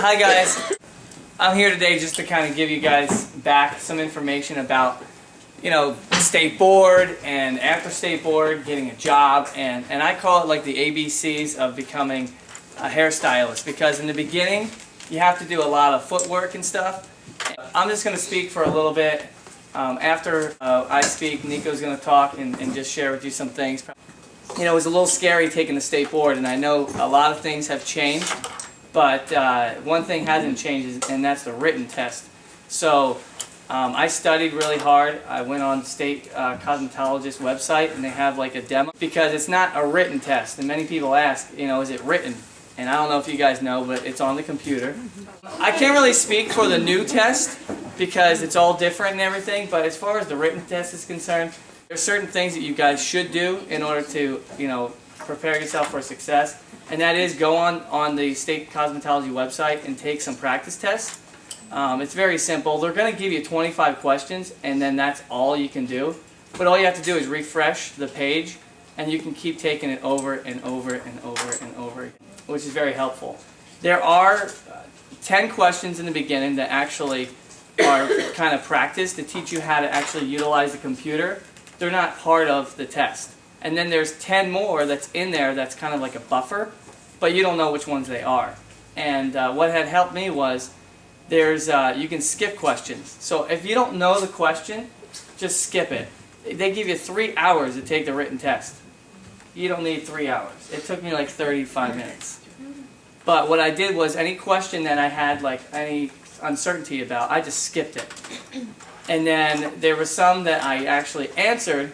Hi guys, I'm here today just to kind of give you guys back some information about, state board and after state board, getting a job, and I call it like the ABCs of becoming a hairstylist, because in the beginning you have to do a lot of footwork and stuff. I'm just going to speak for a little bit. After I speak, NEEKO's going to talk and just share with you some things. It was a little scary taking the state board, and I know a lot of things have changed, but one thing hasn't changed, and that's the written test. So I studied really hard. I went on the state cosmetologist website, and they have like a demo, because it's not a written test. And many people ask, is it written? And I don't know if you guys know, but it's on the computer. I can't really speak for the new test because it's all different and everything, but as far as the written test is concerned, there's certain things that you guys should do in order to, prepare yourself for success. And that is go on the state cosmetology website and take some practice tests. It's very simple. They're going to give you 25 questions, and then that's all you can do. But all you have to do is refresh the page, and you can keep taking it over and over and over and over again, which is very helpful. There are 10 questions in the beginning that actually are kind of practice to teach you how to actually utilize the computer. They're not part of the test. And then there's 10 more that's in there that's kind of like a buffer, but you don't know which ones they are. And what had helped me was you can skip questions. So if you don't know the question, just skip it. They give you 3 hours to take the written test. You don't need 3 hours. It took me like 35 minutes. But what I did was any question that I had like any uncertainty about, I just skipped it. And then there were some that I actually answered,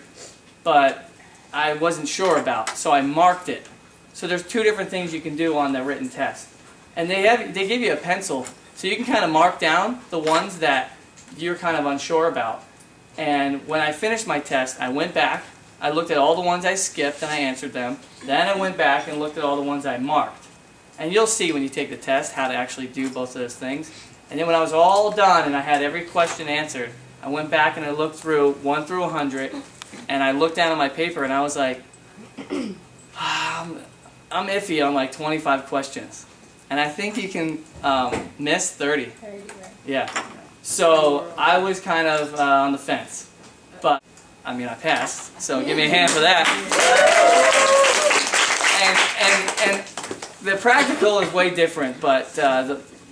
but I wasn't sure about, so I marked it. So there's 2 different things you can do on the written test. And they give you a pencil, so you can kind of mark down the ones that you're kind of unsure about. And when I finished my test, I went back, I looked at all the ones I skipped and I answered them. Then I went back and looked at all the ones I marked. And you'll see when you take the test how to actually do both of those things. And then when I was all done and I had every question answered, I went back and I looked through 1 through 100, and I looked down at my paper and I was like, I'm iffy on like 25 questions. And I think you can miss 30. Yeah. So I was kind of on the fence. But, I passed, so give me a hand for that. And the practical is way different, but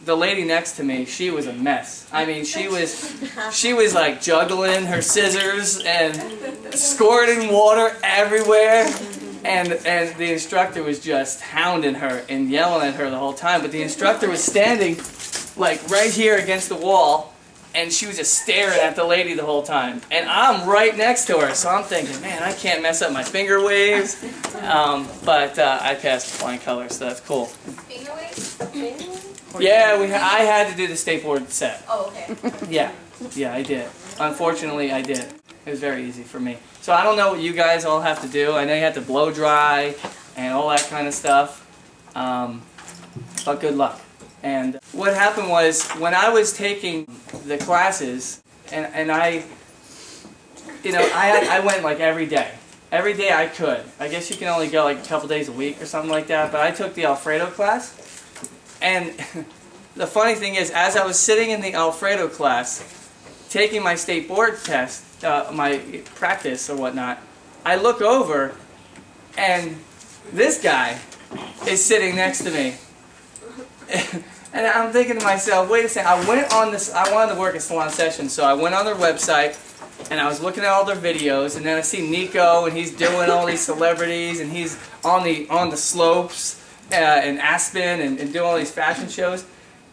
the lady next to me, she was a mess. She was like juggling her scissors and squirting water everywhere, and the instructor was just hounding her and yelling at her the whole time. But the instructor was standing like right here against the wall, and she was just staring at the lady the whole time. And I'm right next to her, so I'm thinking, man, I can't mess up my finger waves. But I passed with flying colors, so that's cool. Finger waves? Yeah, I had to do the state board set. Oh, okay. Yeah, I did. Unfortunately, I did. It was very easy for me. So I don't know what you guys all have to do. I know you have to blow dry and all that kind of stuff. But good luck. And what happened was, when I was taking the classes, and I went like every day. Every day I could. I guess you can only go like a couple days a week or something like that, but I took the Alfredo class. And the funny thing is, as I was sitting in the Alfredo class, taking my state board test, my practice or whatnot, I look over, and this guy is sitting next to me. And I'm thinking to myself, wait a second, I wanted to work a salon session, so I went on their website, and I was looking at all their videos, and then I see NEEKO, and he's doing all these celebrities, and he's on the slopes, in Aspen, and doing all these fashion shows.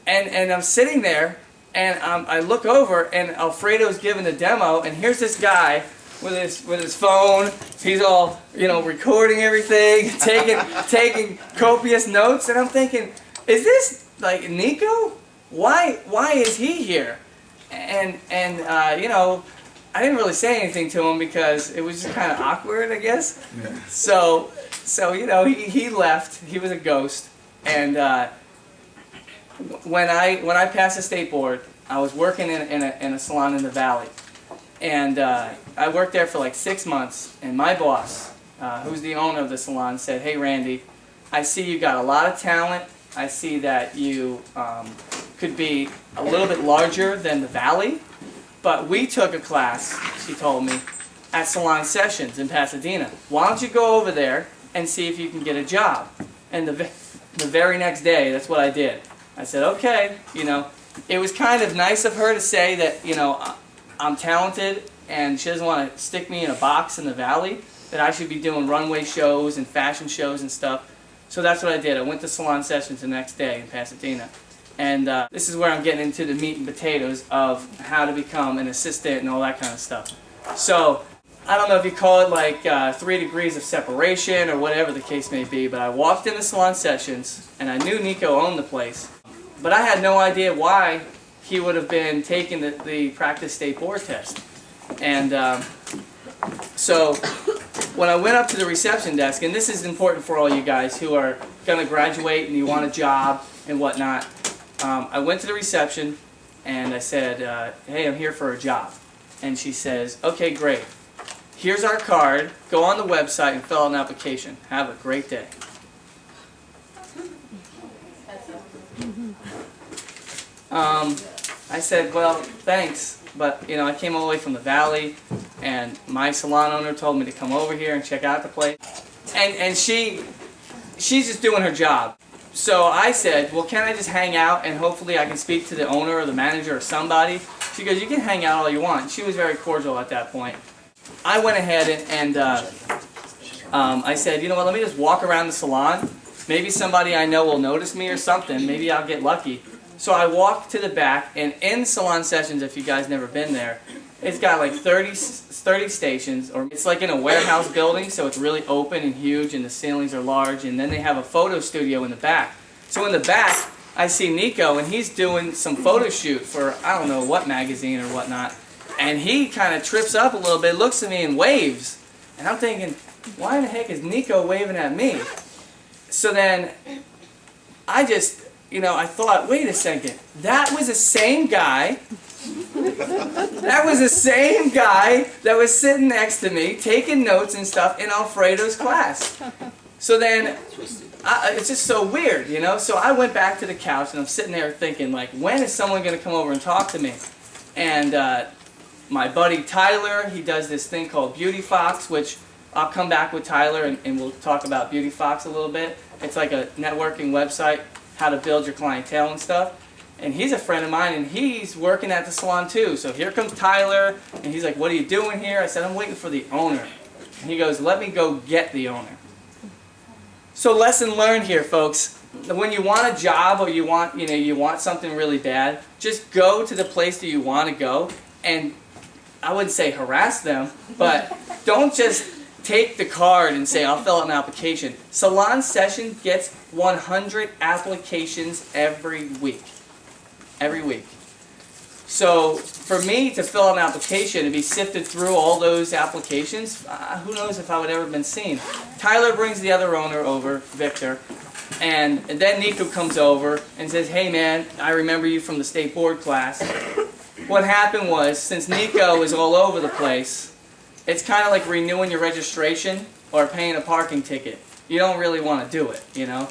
And I'm sitting there, and I look over, and Alfredo's giving a demo, and here's this guy with his phone. He's all, recording everything, taking copious notes, and I'm thinking, is this like NEEKO? Why is he here? And I didn't really say anything to him because it was just kind of awkward, I guess. Yeah. So he left. He was a ghost. And when I passed the state board, I was working in a salon in the valley, and I worked there for like 6 months. And my boss, who's the owner of the salon, said, "Hey Randy, I see you got a lot of talent. I see that you could be a little bit larger than the Valley, but we took a class, she told me, at Salon Sessions in Pasadena. Why don't you go over there and see if you can get a job? And the very next day, that's what I did. I said, okay, you know, it was kind of nice of her to say that, you know, I'm talented and she doesn't want to stick me in a box in the Valley, that I should be doing runway shows and fashion shows and stuff. So that's what I did. I went to Salon Sessions the next day in Pasadena. And this is where I'm getting into the meat and potatoes of how to become an assistant and all that kind of stuff. So, I don't know if you call it like 3 degrees of separation or whatever the case may be, but I walked into Salon Sessions and I knew NEEKO owned the place. But I had no idea why he would have been taking the practice state board test. And so when I went up to the reception desk, and this is important for all you guys who are going to graduate and you want a job and whatnot, I went to the reception and I said, hey, I'm here for a job. And she says, okay, great. Here's our card. Go on the website and fill out an application. Have a great day. I said, well, thanks, but you know, I came all the way from the Valley, and my salon owner told me to come over here and check out the place. And she's just doing her job. So I said, well, can I just hang out and hopefully I can speak to the owner or the manager or somebody? She goes, you can hang out all you want. She was very cordial at that point. I went ahead and I said, you know what, let me just walk around the salon. Maybe somebody I know will notice me or something. Maybe I'll get lucky. So I walked to the back, and in Salon Sessions, if you guys never been there, it's got like 30 stations, or it's like in a warehouse building, so it's really open and huge, and the ceilings are large, and then they have a photo studio in the back. So in the back, I see NEEKO, and he's doing some photo shoot for I don't know what magazine or whatnot, and he kind of trips up a little bit, looks at me and waves, and I'm thinking, why in the heck is NEEKO waving at me? So then I just, you know, I thought, wait a second, that was the same guy, that was sitting next to me, taking notes and stuff in Alfredo's class. So then, it's just so weird, you know? So I went back to the couch and I'm sitting there thinking, like, when is someone going to come over and talk to me? And my buddy Tyler, he does this thing called Beauty Fox, which I'll come back with Tyler and we'll talk about Beauty Fox a little bit. It's like a networking website, how to build your clientele and stuff. And he's a friend of mine, and he's working at the salon too. So here comes Tyler, and he's like, what are you doing here? I said, I'm waiting for the owner. And he goes, let me go get the owner. So lesson learned here, folks. When you want a job or you want something really bad, just go to the place that you want to go, and I wouldn't say harass them, but don't just take the card and say, I'll fill out an application. Salon Session gets 100 applications every week. Every week. So for me to fill out an application and be sifted through all those applications, who knows if I would ever have been seen. Tyler brings the other owner over, Victor, and then NEEKO comes over and says, hey man, I remember you from the state board class. What happened was, since NEEKO is all over the place, it's kind of like renewing your registration or paying a parking ticket. You don't really want to do it, you know?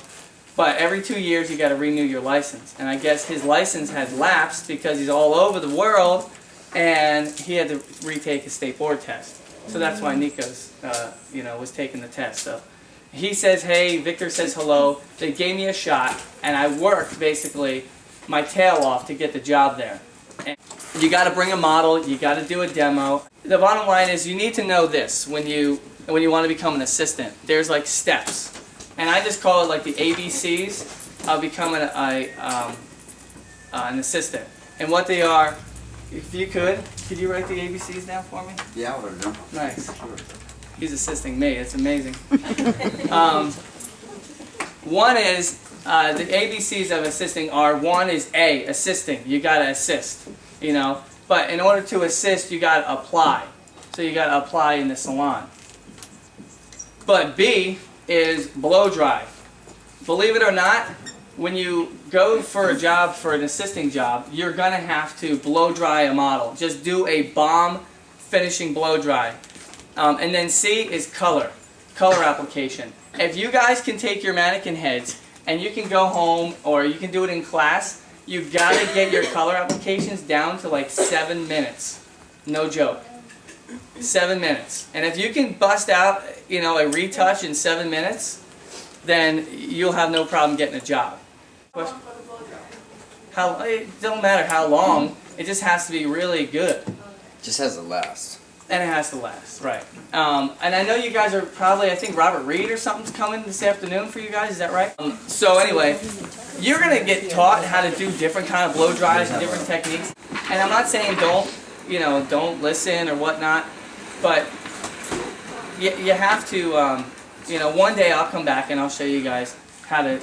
But every 2 years you got to renew your license. And I guess his license had lapsed because he's all over the world and he had to retake his state board test. So that's why NEEKO's, was taking the test. So he says, hey, Victor says hello. They gave me a shot and I worked basically my tail off to get the job there. And you got to bring a model, you got to do a demo. The bottom line is you need to know this when you want to become an assistant. There's like steps. And I just call it like the ABCs of becoming an assistant. And what they are, if you could you write the ABCs down for me? Yeah, I would have done. Nice. Sure. He's assisting me. It's amazing. One is, the ABCs of assisting are, one is A, assisting. You got to assist, you know. But in order to assist, you got to apply. So you got to apply in the salon. But B is blow dry. Believe it or not, when you go for a job, for an assisting job, you're going to have to blow dry a model. Just do a bomb finishing blow dry. And then C is color application. If you guys can take your mannequin heads and you can go home or you can do it in class. You've got to get your color applications down to like 7 minutes. No joke. 7 minutes. And if you can bust out, you know, a retouch in 7 minutes, then you'll have no problem getting a job. It don't matter how long, it just has to be really good. Just has to last. And it has to last, right. And I know you guys are probably, I think Robert Reed or something's coming this afternoon for you guys, is that right? So anyway, you're going to get taught how to do different kind of blow dries and different techniques. And I'm not saying don't listen or whatnot, but you have to, one day I'll come back and I'll show you guys how to,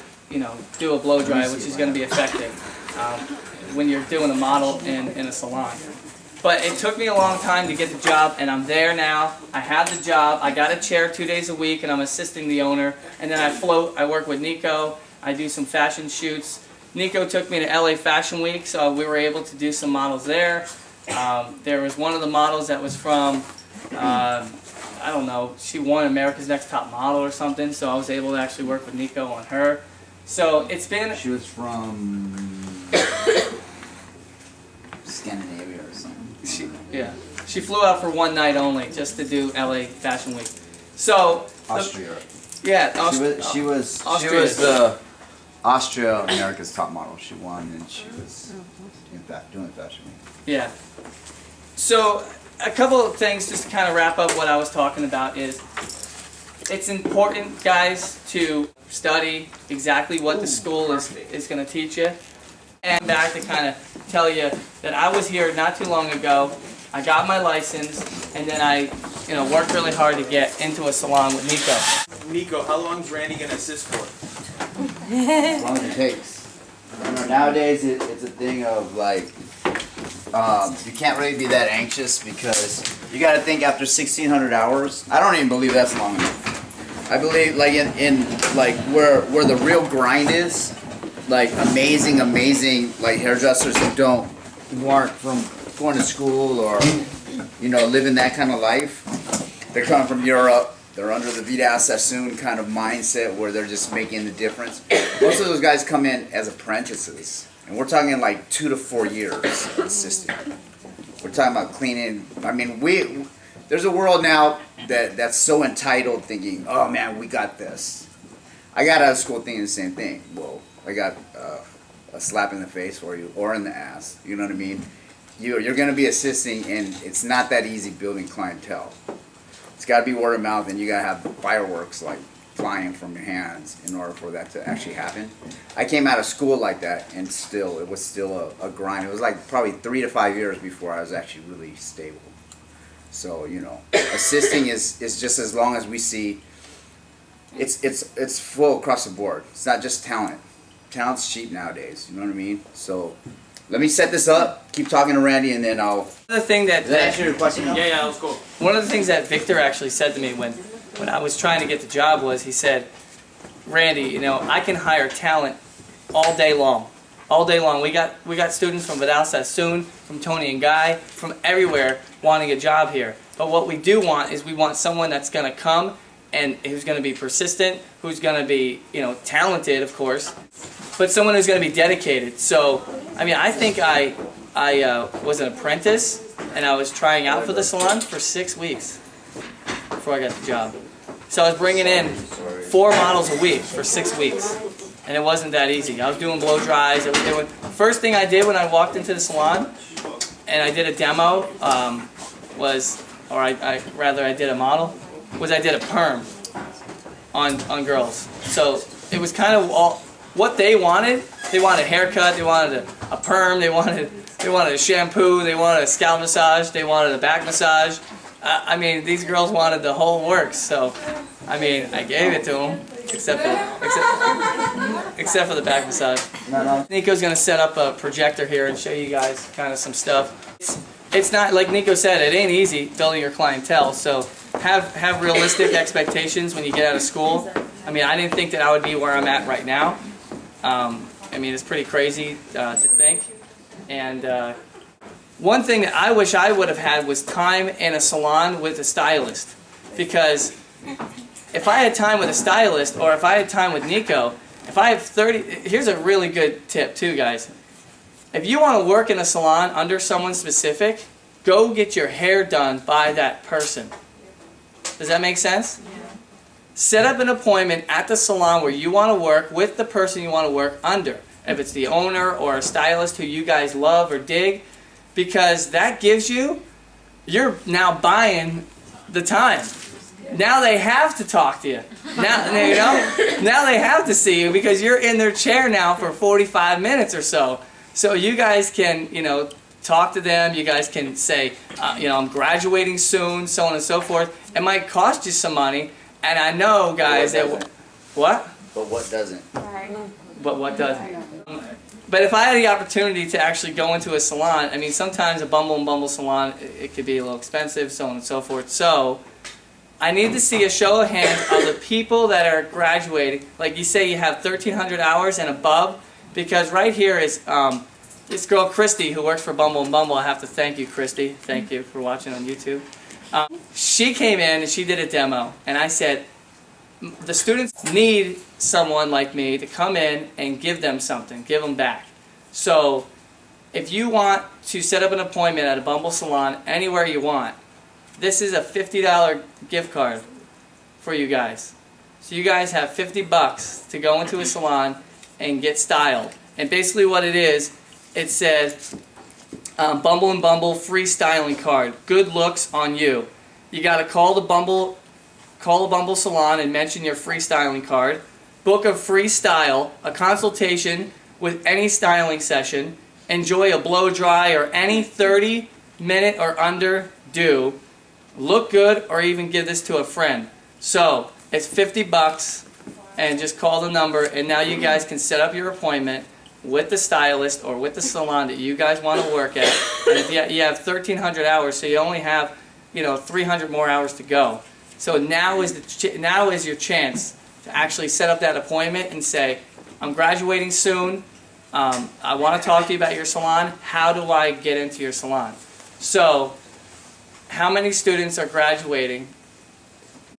do a blow dry, which is going to be effective when you're doing a model in a salon. But it took me a long time to get the job, and I'm there now. I have the job. I got a chair 2 days a week, and I'm assisting the owner. And then I float. I work with NEEKO. I do some fashion shoots. NEEKO took me to LA Fashion Week, so we were able to do some models there. There was one of the models that was from, I don't know, she won America's Next Top Model or something, so I was able to actually work with NEEKO on her. So it's been... She was from Scandinavia or something. She flew out for one night only, just to do LA Fashion Week. So Austria. She was the Austria America's Top Model. She won, and she was doing Fashion Week. Yeah. So a couple of things just to kind of wrap up what I was talking about is it's important, guys, to study exactly what the school is going to teach you. And back to kind of tell you that I was here not too long ago. I got my license, and then I, worked really hard to get into a salon with NEEKO. NEEKO, how long is Randy gonna assist for? As long as it takes. Nowadays, it's a thing of like, you can't really be that anxious because you got to think after 1,600 hours. I don't even believe that's long enough. I believe like in like where the real grind is. Like amazing like hairdressers who aren't from going to school or living that kind of life. They're coming from Europe. They're under the Vida Sassoon kind of mindset where they're just making the difference. Most of those guys come in as apprentices, and we're talking like 2 to 4 years of assisting. We're talking about cleaning. I mean, there's a world now that's so entitled, thinking, "Oh man, we got this." I got out of school thinking the same thing. Well, I got a slap in the face for you, or in the ass. You know what I mean? You're going to be assisting, and it's not that easy building clientele. It's got to be word of mouth, and you got to have fireworks like flying from your hands in order for that to actually happen. I came out of school like that, and it was still a grind. It was like probably 3 to 5 years before I was actually really stable. So assisting is just as long as we see. It's full across the board. It's not just talent. Talent's cheap nowadays. You know what I mean? So let me set this up. Keep talking to Randy, and then I'll. The thing that Does that answer your question? Yeah, let's go. One of the things that Victor actually said to me when I was trying to get the job was he said, "Randy, I can hire talent all day long. All day long. We got students from Vidal Sassoon, from Tony and Guy, from everywhere wanting a job here. But what we do want is we want someone that's going to come and who's going to be persistent, who's going to be, talented, of course, but someone who's going to be dedicated." So, I think I was an apprentice, and I was trying out for the salon for 6 weeks before I got the job. So I was bringing in 4 models a week for 6 weeks, and it wasn't that easy. I was doing blow dries. First thing I did when I walked into the salon, and I did a demo, I did a model, was I did a perm on girls. So it was kind of all what they wanted. They wanted a haircut, they wanted a perm, they wanted a shampoo, they wanted a scalp massage, they wanted a back massage. These girls wanted the whole works. So, I gave it to them, except for the back massage. NEEKO's gonna set up a projector here and show you guys kind of some stuff. It's not, like NEEKO said, it ain't easy building your clientele. So have realistic expectations when you get out of school. I didn't think that I would be where I'm at right now. It's pretty crazy to think. And one thing that I wish I would have had was time in a salon with a stylist. Because if I had time with a stylist, or if I had time with NEEKO, if I have 30, here's a really good tip too, guys. If you want to work in a salon under someone specific, go get your hair done by that person. Does that make sense? Yeah. Set up an appointment at the salon where you want to work with the person you want to work under. If it's the owner or a stylist who you guys love or dig, because that gives you, you're now buying the time. Now they have to talk to you. Now, you know, now they have to see you because you're in their chair now for 45 minutes or so. So you guys can, you know, talk to them. You guys can say, you know, I'm graduating soon, so on and so forth. It might cost you some money, and I know, guys, that what? But what doesn't? Right. But what doesn't? But if I had the opportunity to actually go into a salon, I mean, sometimes a Bumble and Bumble salon, it could be a little expensive, so on and so forth. So I need to see a show of hands of the people that are graduating. Like you say, you have 1,300 hours and above, because right here is this girl, Christy, who works for Bumble and Bumble. I have to thank you, Christy. Thank you for watching on YouTube. She came in and she did a demo, and I said, the students need someone like me to come in and give them something, give them back. So if you want to set up an appointment at a Bumble salon anywhere you want, this is a $50 gift card for you guys. So you guys have $50 to go into a salon and get styled. And basically what it is, it says Bumble and Bumble free styling card. Good looks on you. You got to call the Bumble salon and mention your free styling card. Book a free style, a consultation with any styling session. Enjoy a blow dry or any 30-minute or under do. Look good, or even give this to a friend. So it's $50, and just call the number, and now you guys can set up your appointment with the stylist or with the salon that you guys want to work at. And if you have 1,300 hours, so you only have, you know, 300 more hours to go. So now is your chance to actually set up that appointment and say, I'm graduating soon. I want to talk to you about your salon. How do I get into your salon? So how many students are graduating